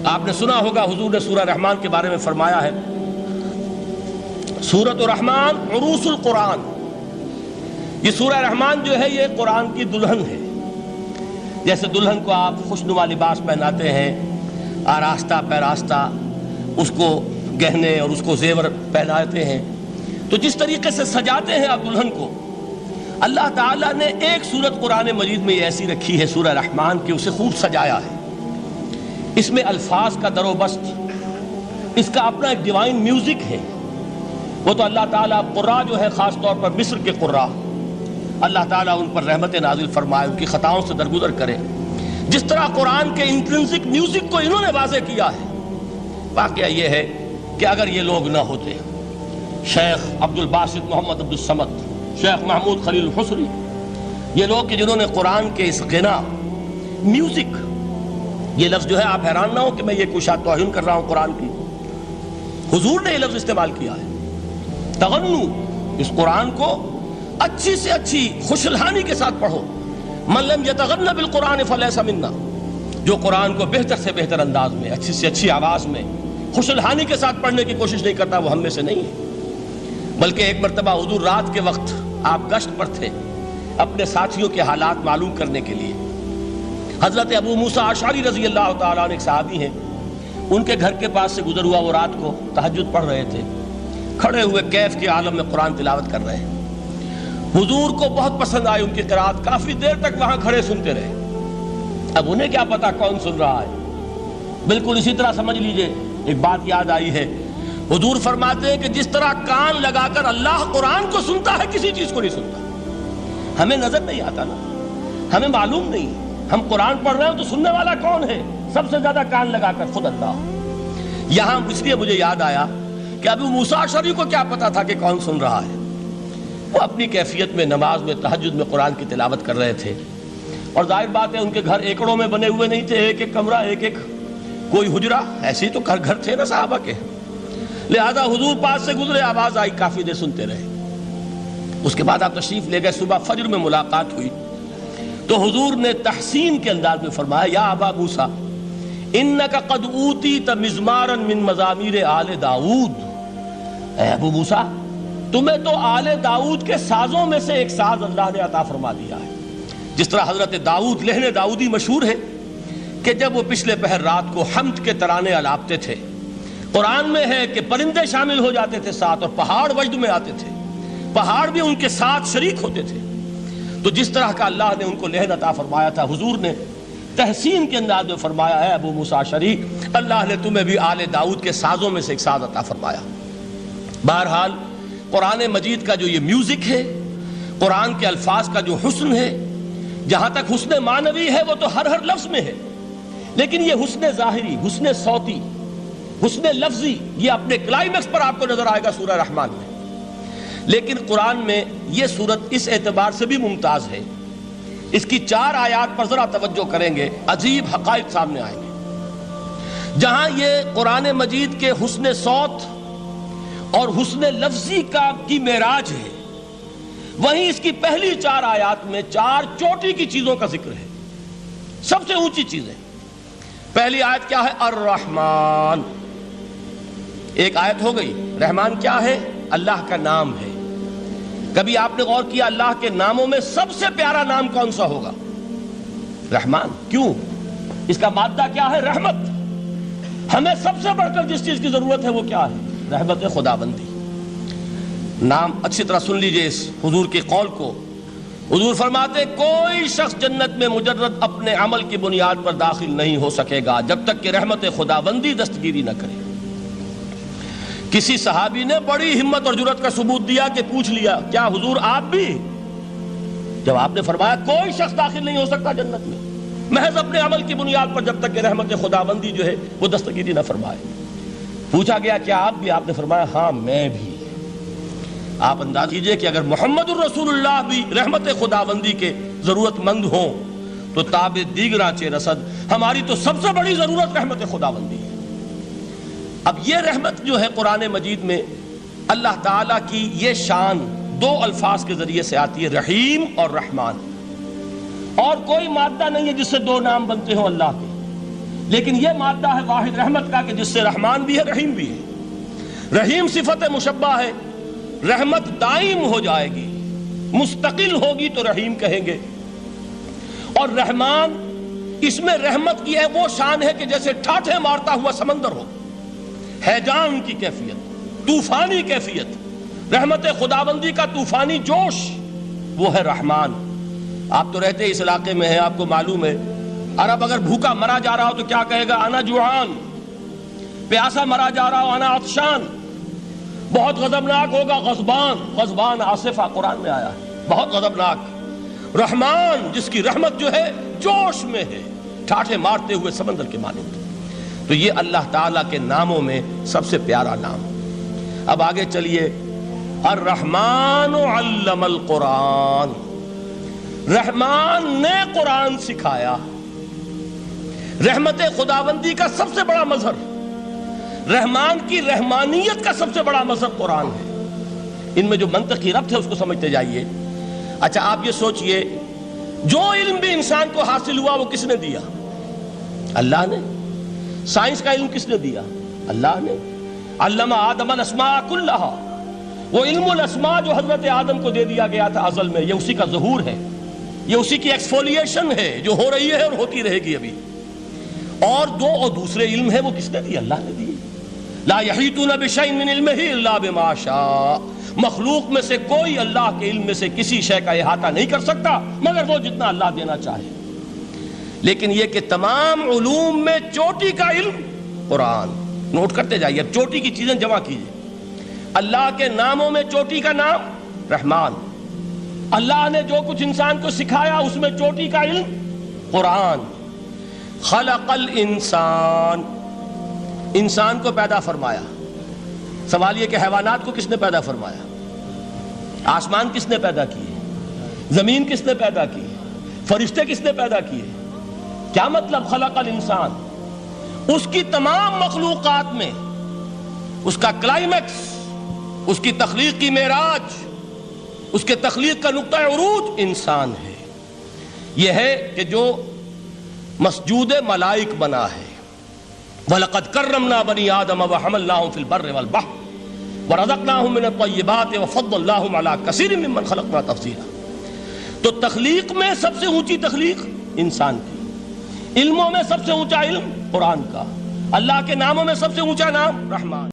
آپ نے سنا ہوگا حضور نے سورہ رحمان کے بارے میں فرمایا ہے، سورۃ الرحمان عروس القرآن، یہ سورہ رحمان جو ہے یہ قرآن کی دلہن ہے۔ جیسے دلہن کو آپ خوشنما لباس پہناتے ہیں، آراستہ پیراستہ اس کو گہنے اور اس کو زیور پہناتے ہیں، تو جس طریقے سے سجاتے ہیں آپ دلہن کو، اللہ تعالیٰ نے ایک سورت قرآن مجید میں ایسی رکھی ہے سورہ رحمان کی، اسے خوب سجایا ہے۔ اس میں الفاظ کا در و بست، اس کا اپنا ایک ڈیوائن میوزک ہے۔ وہ تو اللہ تعالیٰ قراء جو ہے خاص طور پر مصر کے قراء، اللہ تعالیٰ ان پر رحمت نازل فرمائے، ان کی خطاؤں سے درگزر کرے۔ جس طرح قرآن کے انٹرنسک میوزک کو انہوں نے واضح کیا ہے، واقعہ یہ ہے کہ اگر یہ لوگ نہ ہوتے، شیخ عبد الباسط محمد عبد الصمد، شیخ محمود خلیل الحصری، یہ لوگ کہ جنہوں نے قرآن کے اس غنا میوزک، یہ لفظ جو ہے آپ حیران نہ ہو کہ میں یہ کوئی شاید توہین کر رہا ہوں قرآن کی، حضور نے یہ لفظ استعمال کیا ہے، تغنو، اس قرآن کو اچھی سے اچھی خوشلہانی کے ساتھ پڑھو۔ من لم یتغن بالقرآن فلیس منا، جو قرآن کو بہتر سے بہتر انداز میں، اچھی سے اچھی آواز میں، خوشلہانی کے ساتھ پڑھنے کی کوشش نہیں کرتا، وہ ہم میں سے نہیں ہے۔ بلکہ ایک مرتبہ حضور رات کے وقت آپ گشت پر تھے اپنے ساتھیوں کے حالات معلوم کرنے کے لیے۔ حضرت ابو موسیٰ اشعری رضی اللہ تعالیٰ عنہ ایک صحابی ہیں، ان کے گھر کے پاس سے گزر ہوا، وہ رات کو تہجد پڑھ رہے تھے، کھڑے ہوئے کیف کے عالم میں قرآن تلاوت کر رہے ہیں۔ حضور کو بہت پسند آئی ان کی قرات، کافی دیر تک وہاں کھڑے سنتے رہے۔ اب انہیں کیا پتا کون سن رہا ہے، بالکل اسی طرح سمجھ لیجئے ایک بات یاد آئی ہے، حضور فرماتے ہیں کہ جس طرح کان لگا کر اللہ قرآن کو سنتا ہے، کسی چیز کو نہیں سنتا۔ ہمیں نظر نہیں آتا نا، ہمیں معلوم نہیں، ہم قرآن پڑھ رہے ہیں تو سننے والا کون ہے؟ سب سے زیادہ کان لگا کر خود اللہ۔ یہاں اس لیے مجھے یاد آیا کہ ابو موسیٰ اشعری کو کیا پتا تھا کہ کون سن رہا ہے؟ وہ اپنی کیفیت میں نماز میں تہجد میں قرآن کی تلاوت کر رہے تھے، اور ظاہر بات ہے ان کے گھر ایکڑوں میں بنے ہوئے نہیں تھے، ایک ایک کمرہ، ایک ایک کوئی حجرہ، ایسے ہی تو گھر تھے نا صحابہ کے، لہذا حضور پاس سے گزرے، آواز آئی، کافی دیر سنتے رہے۔ اس کے بعد آپ تشریف لے گئے، صبح فجر میں ملاقات ہوئی تو حضور نے تحسین کے انداز میں فرمایا، یا ابا موسیٰ انک قد اوتیت مزمارا من مزامیر آل داؤد، اے ابو موسیٰ تمہیں تو آل داؤد کے سازوں میں سے ایک ساز اللہ نے عطا فرما دیا ہے۔ جس طرح حضرت داؤد، لہن داؤدی مشہور ہے کہ جب وہ پچھلے پہر رات کو حمد کے ترانے الاپتے تھے، قرآن میں ہے کہ پرندے شامل ہو جاتے تھے ساتھ، اور پہاڑ وجد میں آتے تھے، پہاڑ بھی ان کے ساتھ شریک ہوتے تھے۔ تو جس طرح کا اللہ نے ان کو لہن عطا فرمایا تھا، حضور نے تحسین کے انداز میں فرمایا ہے ابو موسیٰ اشعری، اللہ نے تمہیں بھی آل داؤد کے سازوں میں سے ایک ساز عطا فرمایا۔ بہرحال قرآن مجید کا جو یہ میوزک ہے، قرآن کے الفاظ کا جو حسن ہے، جہاں تک حسن معنوی ہے وہ تو ہر لفظ میں ہے، لیکن یہ حسن ظاہری، حسن صوتی، حسن لفظی، یہ اپنے کلائمیکس پر آپ کو نظر آئے گا سورہ رحمان میں۔ لیکن قرآن میں یہ سورت اس اعتبار سے بھی ممتاز ہے، اس کی 4 آیات پر ذرا توجہ کریں گے، عجیب حقائق سامنے آئیں گے۔ جہاں یہ قرآن مجید کے حسن صوت اور حسن لفظی کی معراج ہے، وہیں اس کی پہلی 4 آیات میں 4 چوٹی کی چیزوں کا ذکر ہے، سب سے اونچی چیزیں۔ پہلی آیت کیا ہے؟ الرحمن، ایک آیت ہو گئی۔ رحمان کیا ہے؟ اللہ کا نام ہے۔ کبھی آپ نے غور کیا اللہ کے ناموں میں سب سے پیارا نام کون سا ہوگا؟ رحمان۔ کیوں؟ اس کا مادہ کیا ہے؟ رحمت۔ ہمیں سب سے بڑھ کر جس چیز کی ضرورت ہے وہ کیا ہے؟ رحمت خداوندی۔ نام اچھی طرح سن لیجئے اس حضور کے قول کو۔ حضور فرماتے کوئی شخص جنت میں مجرد اپنے عمل کی بنیاد پر داخل نہیں ہو سکے گا جب تک کہ رحمت خداوندی دستگیری نہ کرے۔ کسی صحابی نے بڑی ہمت اور جرأت کا ثبوت دیا کہ پوچھ لیا، کیا حضور آپ بھی؟ جب آپ نے فرمایا کوئی شخص داخل نہیں ہو سکتا جنت میں محض اپنے عمل کی بنیاد پر جب تک کہ رحمت خداوندی جو ہے وہ دستگیری نہ فرمائے۔ پوچھا گیا کیا آپ بھی؟ آپ نے فرمایا ہاں میں بھی۔ آپ انداز کیجئے کہ اگر محمد الرسول اللہ بھی رحمت خداوندی کے ضرورت مند ہوں تو تاب دیگراں چے رسد، ہماری تو سب سے بڑی ضرورت رحمت خداوندی ہے۔ اب یہ رحمت جو ہے قرآن مجید میں اللہ تعالیٰ کی یہ شان 2 الفاظ کے ذریعے سے آتی ہے، رحیم اور رحمان، اور کوئی مادہ نہیں ہے جس سے 2 نام بنتے ہوں اللہ کے۔ لیکن یہ مادہ ہے واحد رحمت کا کہ جس سے رحمان بھی ہے رحیم بھی ہے۔ رحیم صفت مشبہ ہے، رحمت دائم ہو جائے گی، مستقل ہوگی تو رحیم کہیں گے، اور رحمان اس میں رحمت کی ہے وہ شان ہے کہ جیسے ٹھاٹھے مارتا ہوا سمندر ہو، ہیجان کی کیفیت، طوفانی کیفیت، رحمت خداوندی کا طوفانی جوش، وہ ہے رحمان۔ آپ تو رہتے اس علاقے میں ہیں، آپ کو معلوم ہے عرب اگر بھوکا مرا جا رہا ہو تو کیا کہے گا؟ انا جوعان۔ پیاسا مرا جا رہا ہو انا عطشان۔ بہت غضبناک ہوگا غضبان، غضبان آصفہ قرآن میں آیا ہے، بہت غضبناک۔ رحمان جس کی رحمت جو ہے جوش میں ہے، ٹھاٹھے مارتے ہوئے سمندر کے مانند۔ تو یہ اللہ تعالیٰ کے ناموں میں سب سے پیارا نام۔ اب آگے چلیے، الرحمن علم القرآن، رحمان نے قرآن سکھایا۔ رحمت خداوندی کا سب سے بڑا مظہر، رحمان کی رحمانیت کا سب سے بڑا مظہر قرآن ہے۔ ان میں جو منطقی ربط ہے اس کو سمجھتے جائیے۔ اچھا آپ یہ سوچئے، جو علم بھی انسان کو حاصل ہوا وہ کس نے دیا؟ اللہ نے۔ سائنس کا علم کس نے دیا؟ اللہ نے۔ علم آدم الاسماء کلہا، وہ علم الاسماء جو حضرت آدم کو دے دیا گیا تھا ازل میں، یہ اسی کا ظہور ہے، یہ اسی کی ایکسفولیشن ہے جو ہو رہی ہے اور ہوتی رہے گی ابھی۔ اور دوسرے علم ہے وہ کس نے دی؟ اللہ نے دی۔ لا یحیطون بشیء من علمہ الا بما شاء، مخلوق میں سے کوئی اللہ کے علم میں سے کسی شے کا احاطہ نہیں کر سکتا مگر وہ جتنا اللہ دینا چاہے۔ لیکن یہ کہ تمام علوم میں چوٹی کا علم قرآن، نوٹ کرتے جائیے، اب چوٹی کی چیزیں جمع کیجئے۔ اللہ کے ناموں میں چوٹی کا نام رحمان، اللہ نے جو کچھ انسان کو سکھایا اس میں چوٹی کا علم قرآن۔ خلق الانسان، انسان کو پیدا فرمایا۔ سوال یہ کہ حیوانات کو کس نے پیدا فرمایا؟ آسمان کس نے پیدا کیے؟ زمین کس نے پیدا کی؟ فرشتے کس نے پیدا کیے؟ کیا مطلب خلق الانسان؟ اس کی تمام مخلوقات میں اس کا کلائمیکس، اس کی تخلیق کی معراج، اس کے تخلیق کا نقطہ عروج انسان ہے۔ یہ ہے کہ جو مسجود ملائک بنا ہے۔ وَلَقَدْ كَرَّمْنَا بَنِي آدَمَ وَحَمَلْنَاهُمْ فِي الْبَرِّ وَالْبَحْرِ وَرَزَقْنَاهُمْ مِنَ الطَّيِّبَاتِ وَفَضَّلْنَاهُمْ عَلَى كَثِيرٍ مِّمَّنْ خَلَقْنَا تَفْضِيلًا۔ تو تخلیق میں سب سے اونچی تخلیق انسان کی، علموں میں سب سے اونچا علم قرآن کا، اللہ کے ناموں میں سب سے اونچا نام رحمان۔